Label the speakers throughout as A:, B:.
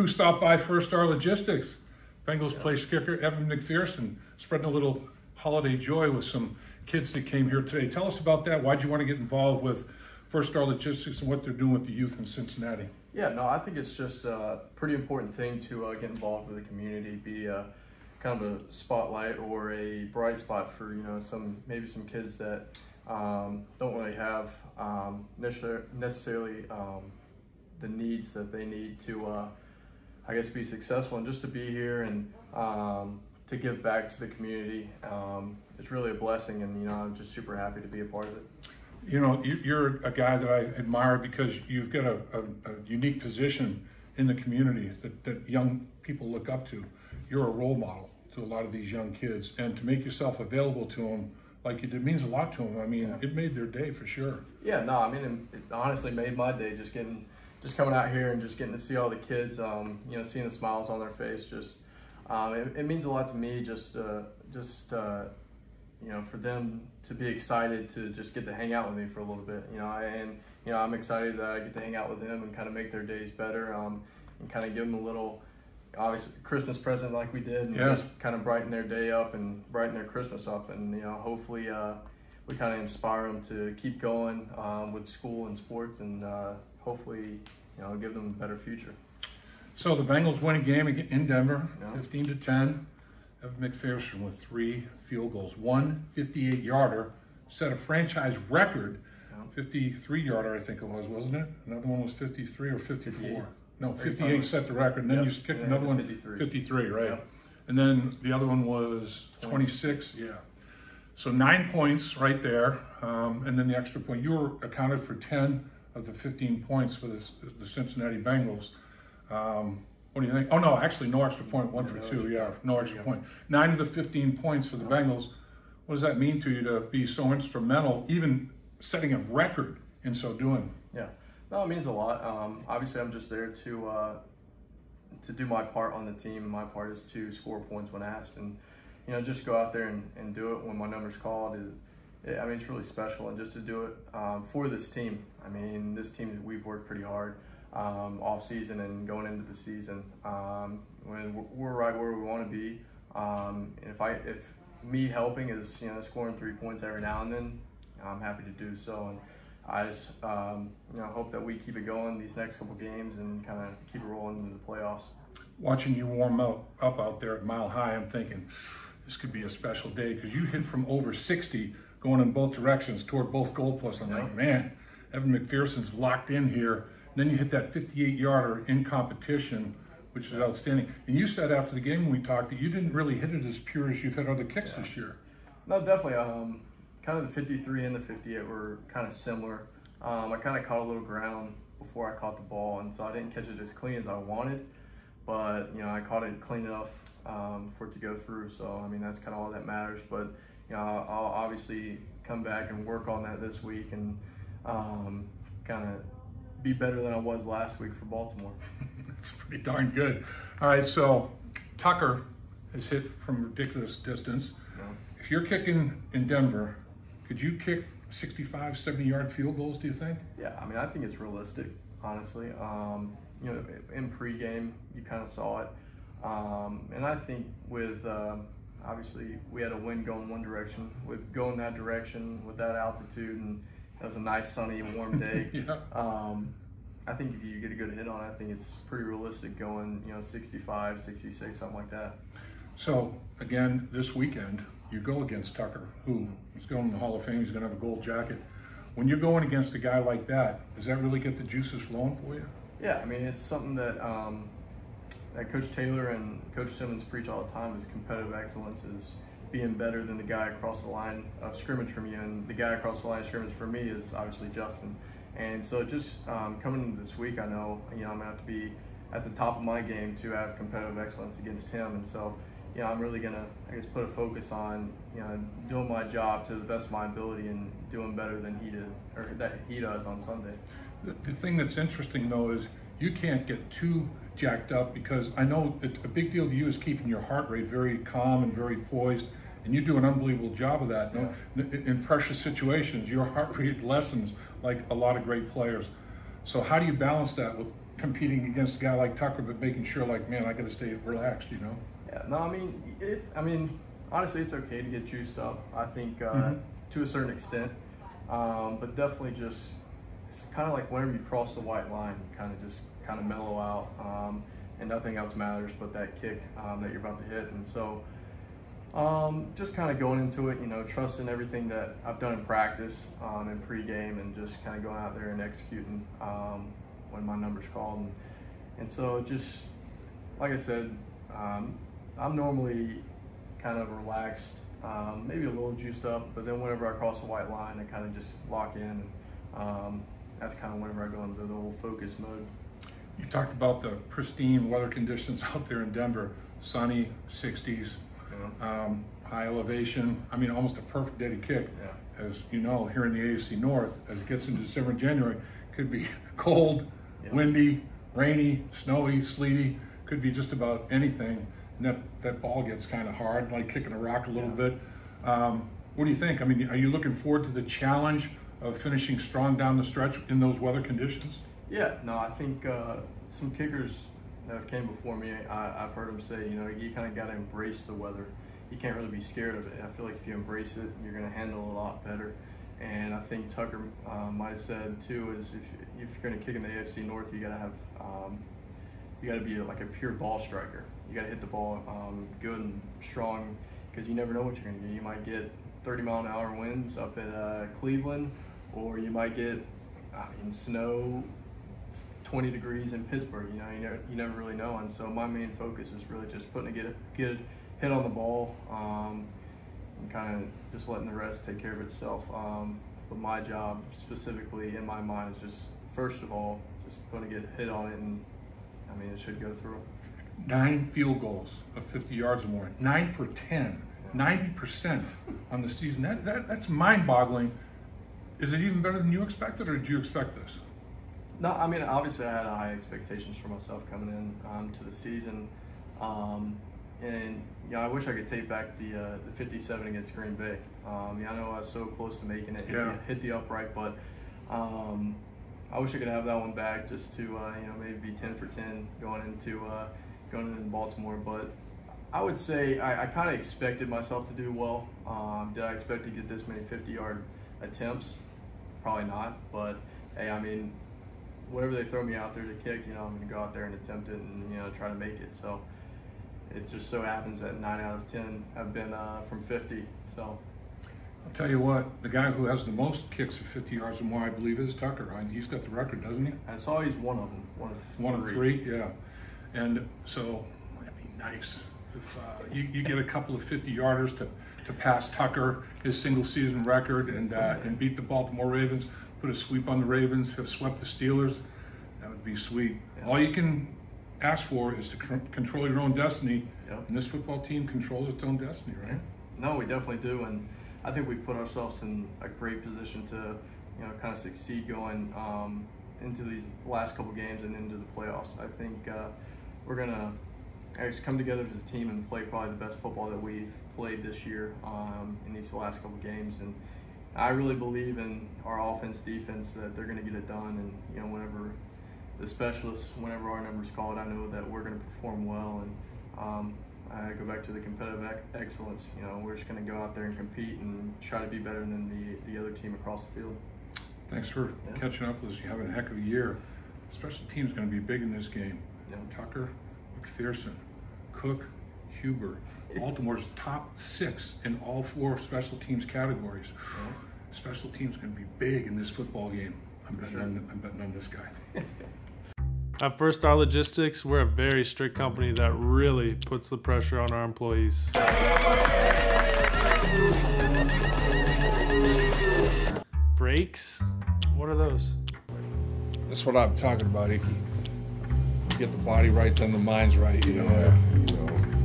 A: who stopped by First Star Logistics? Bengals place kicker Evan McPherson, spreading a little holiday joy with some kids that came here today. Tell us about that. Why'd you want to get involved with First Star Logistics and what they're doing with the youth in Cincinnati?
B: Yeah, no, I think it's just a pretty important thing to get involved with the community, be kind of a spotlight or a bright spot for maybe some kids that don't really have necessarily the needs that they need to I guess be successful, and just to be here and to give back to the community. It's really a blessing, and I'm just super happy to be a part of it.
A: You're a guy that I admire because you've got a unique position in the community that young people look up to. You're a role model to a lot of these young kids, and to make yourself available to them like you did means a lot to them. I mean, It made their day for sure.
B: Yeah, no, I mean, it honestly made my day just coming out here and just getting to see all the kids, seeing the smiles on their face. Just it means a lot to me for them to be excited to just get to hang out with me for a little bit, I'm excited that I get to hang out with them and kind of make their days better, and kind of give them a little, obviously, Christmas present like we did, and just kind of brighten their day up and brighten their Christmas up, and hopefully we kind of inspire them to keep going with school and sports, and hopefully give them a better future.
A: So the Bengals win a game in Denver, 15-10. Evan McPherson with 3 field goals. One 58-yarder, set a franchise record, 53-yarder I think it was, wasn't it? Another one was 53 or 54? 58. No, 58 set the record, and then you kicked another one, 53, right? Yep. And then the other one was 26, yeah. So 9 points right there, and then the extra point. You were accounted for 10 of the 15 points for the Cincinnati Bengals. What do you think? Oh no, actually no extra point, 1 for 2, no extra point. 9 of the 15 points for the Bengals. What does that mean to you to be so instrumental, even setting a record in so doing?
B: Yeah, no, it means a lot. Obviously I'm just there to do my part on the team, and my part is to score points when asked, and just go out there and do it when my number's called. It's really special, and just to do it for this team. I mean, this team, we've worked pretty hard off season and going into the season. When we're right where we want to be, and if me helping is scoring 3 points every now and then, I'm happy to do so. And I just hope that we keep it going these next couple games and kind of keep it rolling into the playoffs.
A: Watching you warm up out there at Mile High, I'm thinking this could be a special day, because you hit from over 60 going in both directions toward both goalposts. I'm like, man, Evan McPherson's locked in here. And then you hit that 58-yarder in competition, which is outstanding. And you said after the game when we talked that you didn't really hit it as pure as you've hit other kicks this year.
B: No, definitely. Kind of the 53 and the 58 were kind of similar. I kind of caught a little ground before I caught the ball, and so I didn't catch it as clean as I wanted. But I caught it clean enough for it to go through. So I mean, that's kind of all that matters. But I'll obviously come back and work on that this week, and kind of be better than I was last week for Baltimore.
A: That's pretty darn good. All right, so Tucker has hit from ridiculous distance. Yeah. If you're kicking in Denver, could you kick 65, 70-yard field goals, do you think?
B: Yeah, I mean, I think it's realistic, honestly. In pregame, you kind of saw it. And I think with, obviously, we had a wind going one direction. With going that direction, with that altitude, and it was a nice, sunny, warm day. I think if you get a good hit on it, I think it's pretty realistic going, 65, 66, something like that.
A: So, again, this weekend, you go against Tucker, who is going in the Hall of Fame. He's going to have a gold jacket. When you're going against a guy like that, does that really get the juices flowing for you?
B: Yeah, I mean, it's something that that Coach Taylor and Coach Simmons preach all the time, is competitive excellence, is being better than the guy across the line of scrimmage from you. And the guy across the line of scrimmage for me is obviously Justin. And so just coming into this week, I know, I'm going to have to be at the top of my game to have competitive excellence against him. And so, I'm really going to, I guess, put a focus on, doing my job to the best of my ability and doing better than he did, or that he does on Sunday.
A: The thing that's interesting, though, is you can't get too jacked up, because I know a big deal to you is keeping your heart rate very calm and very poised, and you do an unbelievable job of that. Yeah. In pressure situations, your heart rate lessens like a lot of great players. So how do you balance that with competing against a guy like Tucker, but making sure, like, man, I got to stay relaxed, you know?
B: Yeah, no, I mean, honestly, it's okay to get juiced up. I think to a certain extent, but definitely just it's kind of like whenever you cross the white line, you kind of mellow out, and nothing else matters but that kick that you're about to hit. And so, just kind of going into it, you know, trusting everything that I've done in practice and pregame, and just kind of going out there and executing when my number's called. And so, just like I said, I'm normally kind of relaxed, maybe a little juiced up, but then whenever I cross the white line, I kind of just lock in, and that's kind of whenever I go into the whole focus mode.
A: You talked about the pristine weather conditions out there in Denver, sunny, 60s, high elevation. I mean, almost a perfect day to kick. Yeah. As you know, here in the AFC North, as it gets into December and January, could be cold, windy, rainy, snowy, sleety, could be just about anything. And that ball gets kind of hard, like kicking a rock a little bit. What do you think? I mean, are you looking forward to the challenge of finishing strong down the stretch in those weather conditions?
B: Yeah, no, I think some kickers that have came before me, I've heard them say, you know, you kind of got to embrace the weather. You can't really be scared of it. I feel like if you embrace it, you're going to handle it a lot better. And I think Tucker might have said too, is if you're going to kick in the AFC North, you got to have, you got to be like a pure ball striker. You got to hit the ball good and strong, because you never know what you're going to get. You might get 30-mile-an-hour winds up at Cleveland, or you might get snow 20 degrees in Pittsburgh. You know, you never really know. And so my main focus is really just putting a good hit on the ball, and kind of just letting the rest take care of itself. But my job specifically in my mind is just, first of all, just putting a good hit on it, and I mean, it should go through.
A: 9 field goals of 50 yards or more, 9 for 10, 90% on the season. That's mind-boggling. Is it even better than you expected, or did you expect this?
B: No, I mean, obviously I had high expectations for myself coming in to the season, and yeah, I wish I could take back the 57 against Green Bay. Yeah, I know I was so close to making it, hit the upright, but I wish I could have that one back, just to you know, maybe be 10 for 10 going into Baltimore. But I would say I kind of expected myself to do well. Did I expect to get this many 50-yard attempts? Probably not, but hey, I mean, whatever they throw me out there to kick, you know, I'm going to go out there and attempt it, and, you know, try to make it. So it just so happens that 9 out of 10 have been from 50. So
A: I'll tell you what, the guy who has the most kicks of 50 yards or more, I believe, is Tucker. Right? He's got the record, doesn't he?
B: I saw he's one of them. One of
A: three, yeah. And so that'd be nice if you get a couple of 50-yarders to pass Tucker, his single-season record, and beat the Baltimore Ravens, put a sweep on the Ravens, have swept the Steelers. That would be sweet. Yeah. All you can ask for is to control your own destiny, and this football team controls its own destiny, right?
B: No, we definitely do, and I think we've put ourselves in a great position to, you know, kind of succeed going into these last couple games and into the playoffs. I think we're gonna actually come together as a team and play probably the best football that we've played this year in these last couple games, and I really believe in our offense, defense, that they're going to get it done. And, you know, whenever the specialists, whenever our number's called, I know that we're going to perform well. And I go back to the competitive excellence. You know, we're just going to go out there and compete and try to be better than the other team across the field.
A: Thanks for catching up with us. You're having a heck of a year. Special teams going to be big in this game. Tucker, McPherson, Cook, Huber. Baltimore's top 6 in all 4 special teams categories. Special teams going to be big in this football game. I'm betting on this guy.
C: At First Star Logistics, we're a very strict company that really puts the pressure on our employees. Breaks? What are those?
A: That's what I'm talking about, Icky. Get the body right, then the mind's right. You know,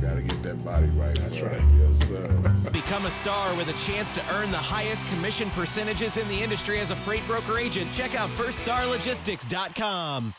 D: gotta get that body right.
A: That's right.
D: Yes, sir.
E: Become a star with a chance to earn the highest commission percentages in the industry as a freight broker agent. Check out FirstStarLogistics.com.